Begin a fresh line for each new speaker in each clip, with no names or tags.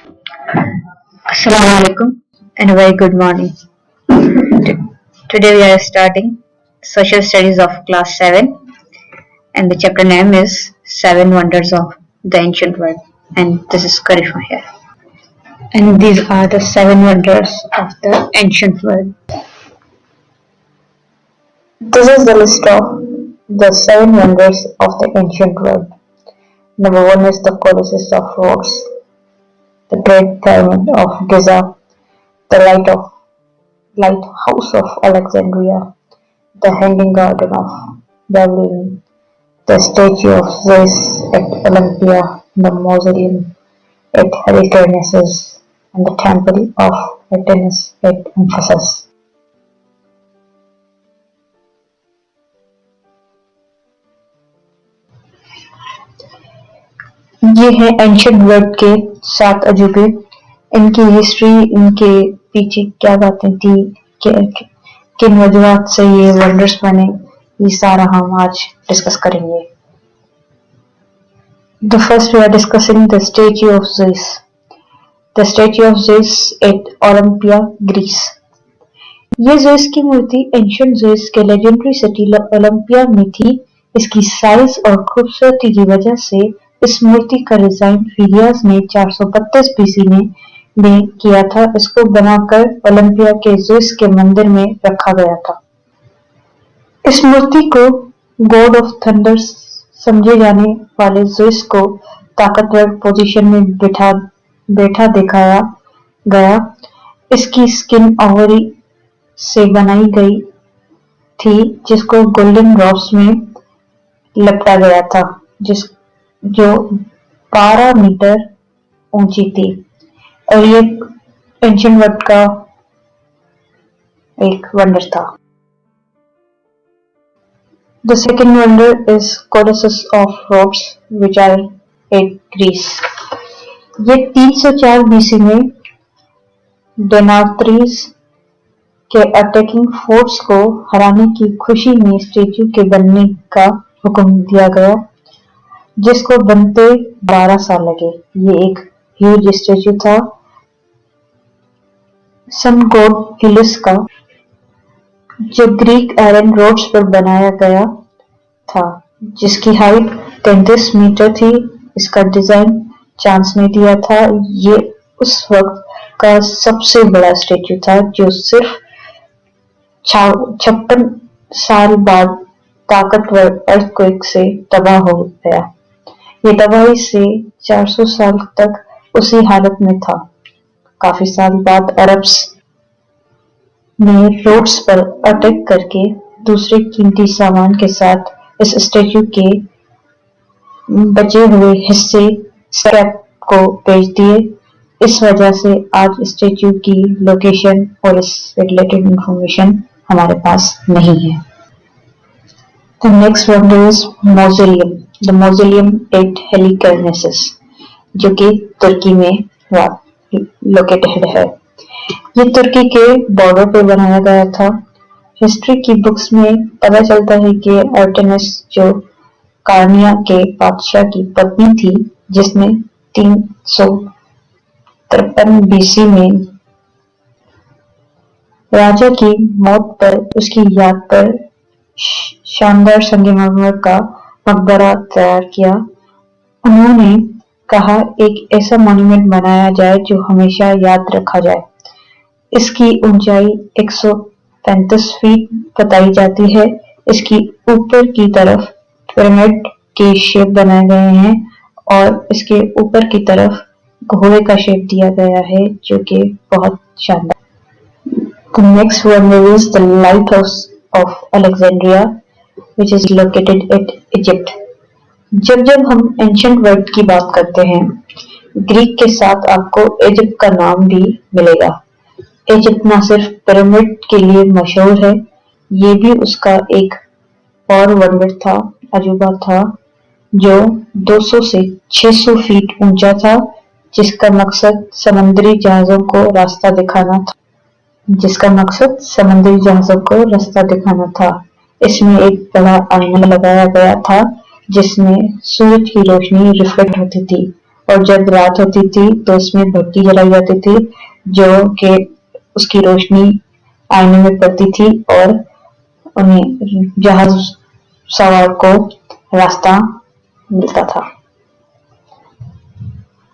Assalamu alaikum and a very good morning. Today we are starting Social Studies of Class 7 and the chapter name is Seven Wonders of the Ancient World, and this is Karishma here. And these are the seven wonders of the ancient world. This is the list of the seven wonders of the ancient world. Number one is the Colossus of Rhodes, the Great Pyramid of Giza, the Lighthouse of Alexandria, the Hanging Garden of Babylon, the statue of Zeus at Olympia, the mausoleum at Halicarnassus, and the temple of Artemis at Ephesus. ये है ancient world के 7 अजूबे। इनकी history, इनके पीछे क्या बातें थी, किन वजूहात से ये वंडर्स बने, ये सारा हम आज डिस्कस करेंगे। The first we are discussing the statue of Zeus. The statue of Zeus at Olympia, Greece. ये Zeus की मूर्ति एंशिएंट Zeus के लेजेंडरी सिटी ओलंपिया में थी। इसकी साइज और खूबसूरती की वजह से इस मूर्ति का डिजाइन फिलियास ने 432 बीसी में किया था। इसको बनाकर ओलंपिया के ज़ेउस के मंदिर में रखा गया था। इस मूर्ति को गॉड ऑफ थंडर समझे जाने वाले ज़ेउस को ताकतवर पोजीशन में बैठा दिखाया गया। इसकी स्किन आइवरी से बनाई गई थी, जिसको गोल्डन रॉड्स में लपटा गया था, जो 12 मीटर ऊंची थी, और ये एंशिएंट वर्ल्ड का एक वंडर था। The second wonder is Colossus of Rhodes, which are at Greece. ये 304 बीसी में डेनार्ट्रीज के अटैकिंग फोर्स को हराने की खुशी में स्टेच्यू के बनने का हुक्म दिया गया, जिसको बनते 12 साल लगे। ये एक ह्यूज स्टेच्यू था सन गॉड हिलिस का, जो ग्रीक आयरन रोड्स पर बनाया गया था, जिसकी हाइट 33 मीटर थी। इसका डिजाइन चांस ने दिया था। ये उस वक्त का सबसे बड़ा स्टेच्यू था, जो सिर्फ 56 साल बाद ताकतवर अर्थक्वेक से तबाह हो गया। ये तबाही से 400 साल तक उसी हालत में था। काफी साल बाद अरब्स ने रोड्स पर अटैक करके दूसरे कीमती सामान के साथ इस स्टैच्यू के बचे हुए हिस्से स्क्रैप को बेच दिए। इस वजह से आज स्टैच्यू की लोकेशन और इससे रिलेटेड इंफॉर्मेशन हमारे पास नहीं है। The next wonder is mausoleum. The mausoleum at Halicarnassus, जो कि तुर्की में लोकेटेड है। ये तुर्की के बॉर्डर पर बनाया गया था। हिस्ट्री की बुक्स में पता चलता है कि आर्टेमिस, जो कार्निया के बादशाह की पत्नी थी, जिसने 353 बीसी में राजा की मौत पर उसकी याद पर शानदार संगमरमर का मकबरा तैयार किया। उन्होंने कहा एक ऐसा मॉन्यूमेंट बनाया जाए जो हमेशा याद रखा जाए। इसकी ऊंचाई 135 फीट बताई जाती है। इसकी ऊपर की तरफ पिरामिड के शेप बनाए गए हैं और इसके ऊपर की तरफ घोड़े का शेप दिया गया है, जो कि बहुत शानदार। The next wonder is the Lighthouse of Alexandria, which is located at Egypt. जब हम एंशिएंट वर्ल्ड की बात करते हैं, ग्रीक के साथ आपको इजिप्ट का नाम भी मिलेगा। इजिप्ट न सिर्फ पिरामिड के लिए मशहूर है, ये भी उसका एक और वंडर था, अजूबा था, जो 200 से 600 फीट ऊंचा था, जिसका मकसद समुद्री जहाजों को रास्ता दिखाना था। इसमें एक बड़ा आईना लगाया गया था, जिसमें सूरज की रोशनी रिफ्लेक्ट होती थी और जब रात होती थी तो उसमें भट्टी जलाई जाती थी जो कि उसकी रोशनी आईने में पड़ती थी और उन्हें जहाज सवार को रास्ता मिलता था।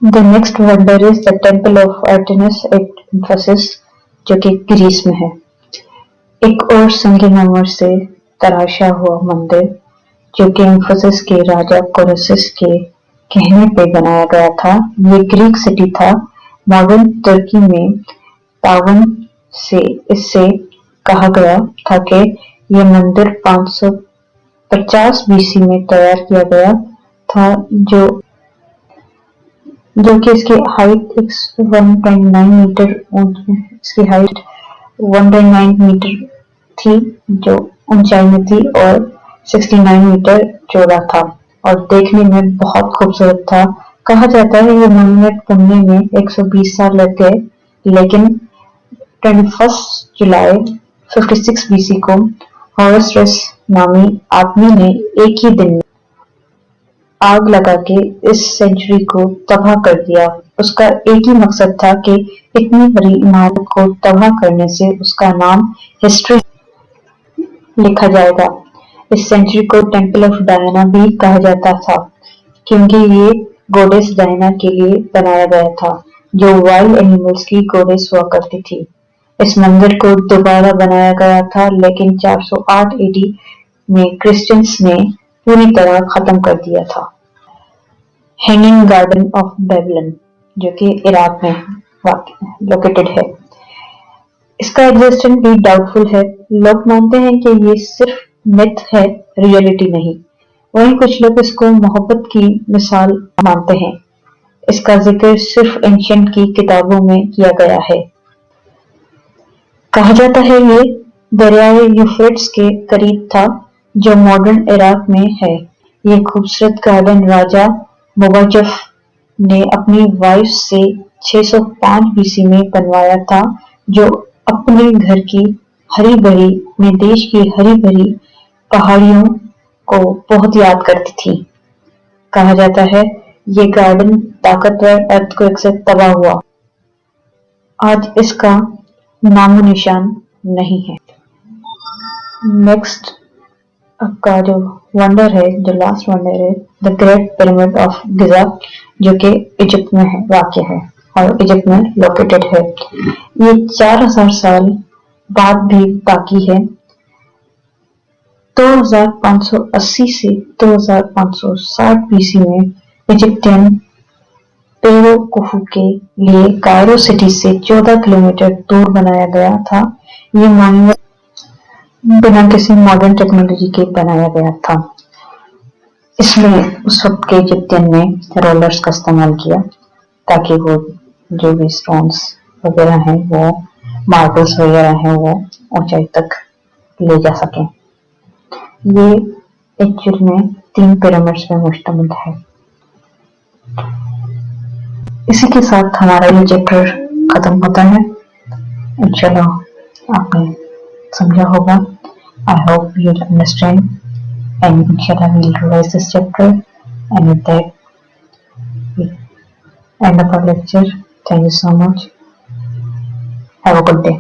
The next wonder is the temple of Artemis at Ephesus, जो कि ग्रीस में है। एक और संगमरमर से तराशा हुआ मंदिर जो कि इफेसस के राजा कोरेसिस के कहने पे बनाया गया था। ये ग्रीक सिटी था। मॉडर्न तुर्की में तावन से इससे कहा गया था कि यह मंदिर 550 बीसी में तैयार किया गया था, जो कि इसकी हाइट 1.9 मीटर इसकी हाइट 1.9 मीटर थी जो ऊंचाई में थी और 69 मीटर चौड़ा था और देखने में बहुत खूबसूरत था। कहा जाता है ये मॉन्यूमेंट बनने में 120 साल लग गए, लेकिन 21 जुलाई 56 बीसी को हॉरस नामी आदमी ने एक ही दिन में आग लगा के इस सेंचुरी को तबाह कर दिया। उसका एक ही मकसद था कि इतनी बड़ी इमारत को तबाह करने से उसका नाम हिस्ट्री लिखा जाएगा। इस सेंचुरी को टेम्पल ऑफ डायना भी कहा जाता था क्योंकि ये गॉडेस डायना के लिए बनाया गया था, जो वाइल्ड एनिमल्स की गॉडेस हुआ करती थी। इस मंदिर को दोबारा बनाया गया था, लेकिन 408 एडी में क्रिश्चियंस ने पूरी तरह खत्म कर दिया था। हैंगिंग गार्डन ऑफ बेबीलोन, जो कि इराक में लोकेटेड है, इसका एग्जिस्टेंस भी डाउटफुल है। लोग मानते हैं कि ये सिर्फ मिथ है, रियलिटी नहीं। वहीं कुछ लोग इसको मोहब्बत की मिसाल मानते हैं। इसका जिक्र सिर्फ एंशिएंट की किताबों में किया गया है। कहा जाता है ये दरियाए यूफ्रेट्स के करीब था, जो मॉडर्न इराक में है। ये खूबसूरत गार्डन राजा मुबाजफ ने अपनी वाइफ से 605 बीसी में बनवाया था, जो अपने घर की हरी भरी में देश की हरी भरी पहाड़ियों को बहुत याद करती थी। कहा जाता है ये गार्डन ताकतवर अर्थक्वेक से तबाह हुआ। आज इसका नामो निशान नहीं है। नेक्स्ट आपका जो वंडर है, जो लास्ट वंडर है, द ग्रेट पिरामिड ऑफ गिजा, जो कि इजिप्ट में है, वाक़ है और इजिप्ट में लोकेटेड है। ये 4000 साल बाद भी बाकी है। 2580 से 2560 बीसी में इजिप्टियन पेरो कुफू के लिए कायरो सिटी से 14 किलोमीटर दूर बनाया गया था। ये मॉन्यूमेंट बिना किसी मॉडर्न टेक्नोलॉजी के बनाया गया था। इसमें उस वक्त के इजिप्टियन ने रोलर्स का इस्तेमाल किया ताकि वो जो भी स्टोन्स वगैरह हैं, वो मार्बल्स वगैरह हैं, वो ऊंचाई तक ले जा सकें। ये एक्चुअल में 3 पिरामिड्स में मुश्तमिल है। इसी के साथ हमारा ये चैप्टर खत्म होता है। इंशाल्लाह आपने समझा होगा। I hope you'll understand, and inshallah we'll revise this chapter, and with that we end up our lecture. Thank you so much. Have a good day.